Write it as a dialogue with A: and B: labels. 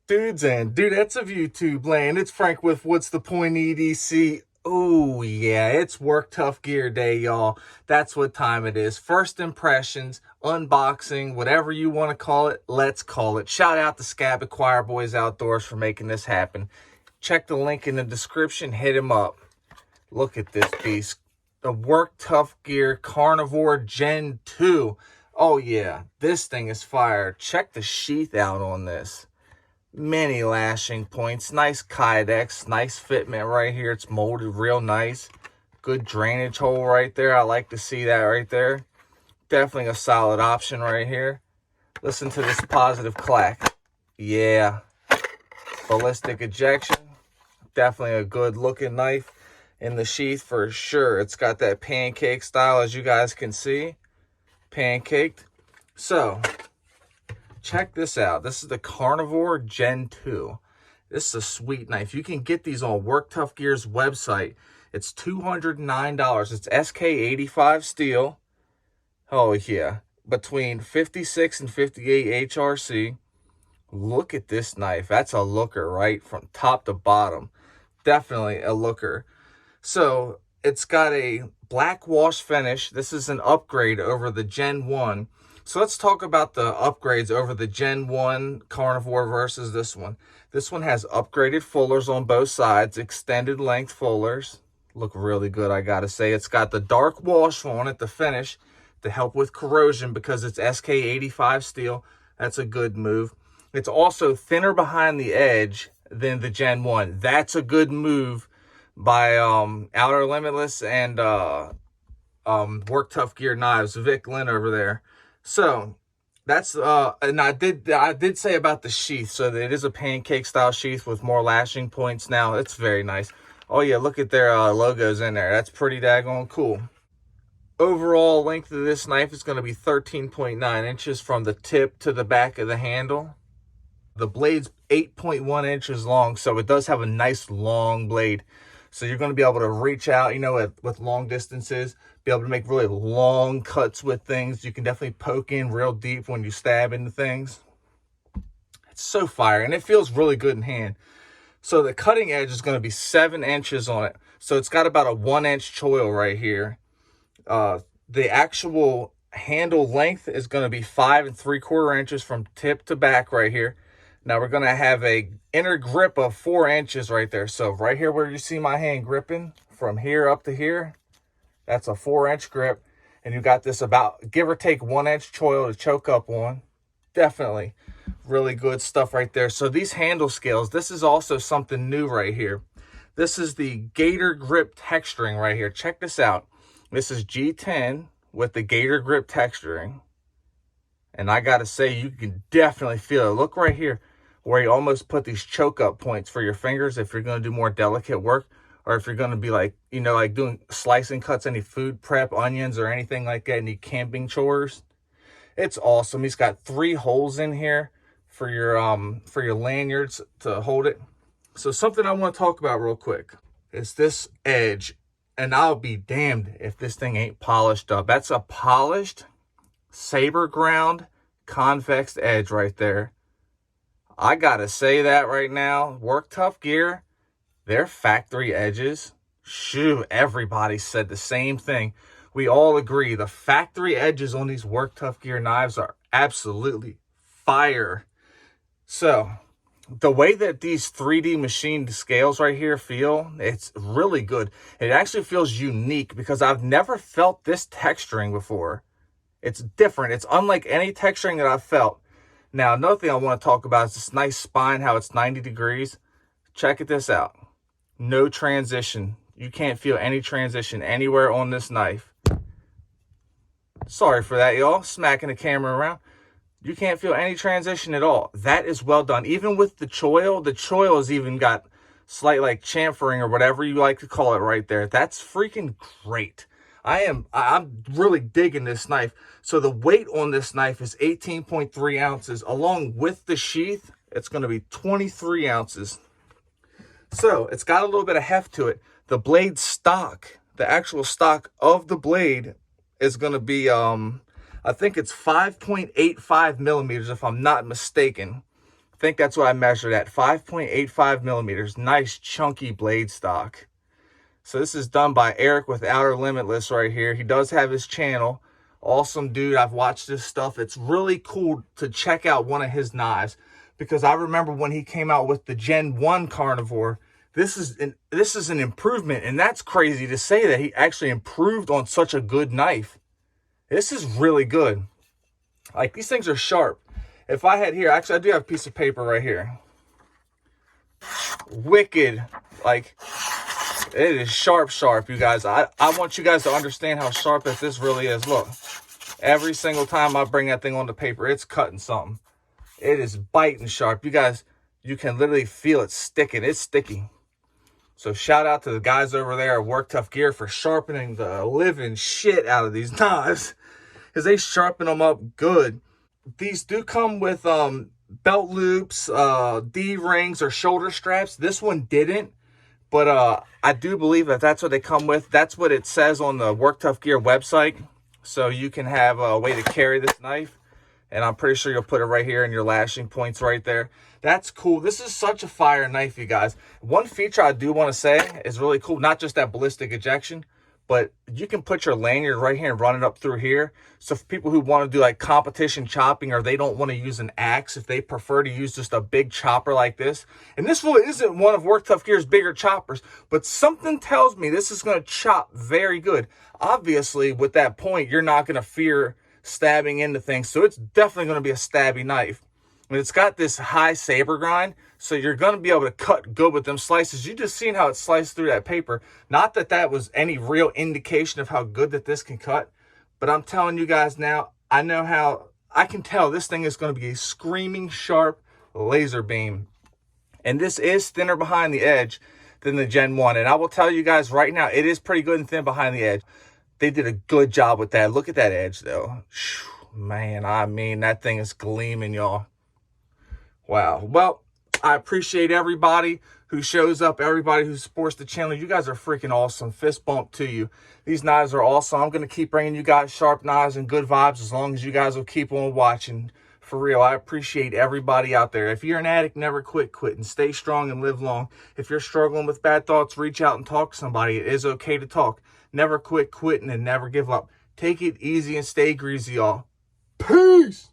A: Dudes and dudettes of YouTube land, it's Frank with What's the Point EDC. Oh yeah, it's Work Tuff Gear Day, y'all. That's what time it is. First impressions, unboxing, whatever you want to call it, let's call it. Shout out to Scab Choir Boys Outdoors for making this happen. Check the link in the description, hit him up. Look at this beast. The Work Tuff Gear Carnivore Gen 2. Oh yeah, this thing is fire. Check the sheath out on this. Many lashing points, nice kydex, nice fitment right here. It's molded real nice. Good drainage hole right there. I like to see that right there. Definitely a solid option right here. Listen to this positive clack. Yeah. Ballistic ejection. Definitely a good looking knife in the sheath for sure. It's got that pancake style, as you guys can see. Pancaked. So check this out. This is the Carnivore Gen 2. This is a sweet knife. You can get these on Work Tuff Gear's website. It's $209. It's SK85 steel. Oh yeah. Between 56 and 58 HRC. Look at this knife. That's a looker, right? From top to bottom. Definitely a looker. So it's got a black wash finish. This is an upgrade over the Gen 1. So let's talk about the upgrades over the Gen 1 Carnivore versus this one. This one has upgraded fullers on both sides, extended length fullers. Look really good, I gotta say. It's got the dark wash on it, the finish, to help with corrosion because it's SK85 steel. That's a good move. It's also thinner behind the edge than the Gen 1. That's a good move by Outer Limitless and Work Tuff Gear Knives, Vic Lynn over there. So that's and I did say about the sheath, so that it is a pancake style sheath with more lashing points. Now it's very nice. Oh yeah, look at their logos in there. That's pretty daggone cool. Overall length of this knife is going to be 13.9 inches from the tip to the back of the handle. The blade's 8.1 inches long, so it does have a nice long blade. So you're going to be able to reach out, you know, with long distances, be able to make really long cuts with things. You can definitely poke in real deep when you stab into things. It's so fire, and it feels really good in hand. So the cutting edge is going to be 7 inches on it. So it's got about a 1-inch choil right here. The actual handle length is going to be 5 3/4 inches from tip to back right here. Now we're going to have a inner grip of 4 inches right there. So right here where you see my hand gripping, from here up to here, that's a 4-inch grip. And you got this about, give or take, 1-inch choil to choke up on. Definitely really good stuff right there. So these handle scales, this is also something new right here. This is the Gator Grip texturing right here. Check this out. This is G10 with the Gator Grip texturing. And I got to say, you can definitely feel it. Look right here, where you almost put these choke up points for your fingers if you're going to do more delicate work, or if you're going to be like, you know, like doing slicing cuts, any food prep, onions or anything like that, any camping chores. It's awesome. He's got 3 holes in here for your lanyards to hold it. So something I want to talk about real quick is this edge, and I'll be damned if this thing ain't polished up. That's a polished saber ground convex edge right there. I gotta say that right now, Work Tuff Gear, their factory edges, shoot, everybody said the same thing. We all agree the factory edges on these Work Tuff Gear knives are absolutely fire. So the way that these 3D machined scales right here feel, it's really good. It actually feels unique because I've never felt this texturing before. It's different. It's unlike any texturing that I've felt. Now, another thing I want to talk about is this nice spine, how it's 90 degrees. Check this out. No transition. You can't feel any transition anywhere on this knife. Sorry for that, y'all. Smacking the camera around. You can't feel any transition at all. That is well done. Even with the choil has even got slight like chamfering or whatever you like to call it right there. That's freaking great. I'm really digging this knife. So the weight on this knife is 18.3 ounces. Along with the sheath, it's going to be 23 ounces. So it's got a little bit of heft to it. The blade stock, the actual stock of the blade is going to be, I think it's 5.85 millimeters if I'm not mistaken. think that's what I measured at, 5.85 millimeters. Nice chunky blade stock. So this is done by Eric with Outer Limitless right here. He does have his channel. Awesome dude. I've watched this stuff. It's really cool to check out one of his knives, because I remember when he came out with the Gen 1 Carnivore. This is an improvement, and that's crazy to say that he actually improved on such a good knife. This is really good. Like, these things are sharp. If I had here, actually I do have a piece of paper right here. Wicked. Like, it is sharp, you guys. I want you guys to understand how sharp that this really is. Look, every single time I bring that thing on the paper, it's cutting something. It is biting sharp. You guys, you can literally feel it sticking. It's sticky. So shout out to the guys over there at Work Tuff Gear for sharpening the living shit out of these knives, because they sharpen them up good. These do come with belt loops, D-rings, or shoulder straps. This one didn't, but I do believe that that's what they come with. That's what it says on the Work Tuff Gear website. So you can have a way to carry this knife. And I'm pretty sure you'll put it right here in your lashing points right there. That's cool. This is such a fire knife, you guys. One feature I do want to say is really cool. Not just that ballistic ejection, but you can put your lanyard right here and run it up through here. So for people who want to do like competition chopping, or they don't want to use an axe, if they prefer to use just a big chopper like this. And this one isn't one of Work Tuff Gear's bigger choppers, but something tells me this is going to chop very good. Obviously, with that point, you're not going to fear stabbing into things, so it's definitely going to be a stabby knife. And it's got this high saber grind, so you're going to be able to cut good with them slices. You just seen how it sliced through that paper. Not that that was any real indication of how good that this can cut, but I'm telling you guys now, I know how, I can tell this thing is going to be a screaming sharp laser beam. And this is thinner behind the edge than the Gen 1, and I will tell you guys right now, it is pretty good and thin behind the edge. They did a good job with that. Look at that edge, though. Man, I mean, that thing is gleaming, y'all. Wow. Well, I appreciate everybody who shows up, everybody who supports the channel. You guys are freaking awesome. Fist bump to you. These knives are awesome. I'm going to keep bringing you guys sharp knives and good vibes as long as you guys will keep on watching. For real, I appreciate everybody out there. If you're an addict, never quit quitting. Stay strong and live long. If you're struggling with bad thoughts, reach out and talk to somebody. It is okay to talk. Never quit quitting and never give up. Take it easy and stay greasy, y'all. Peace!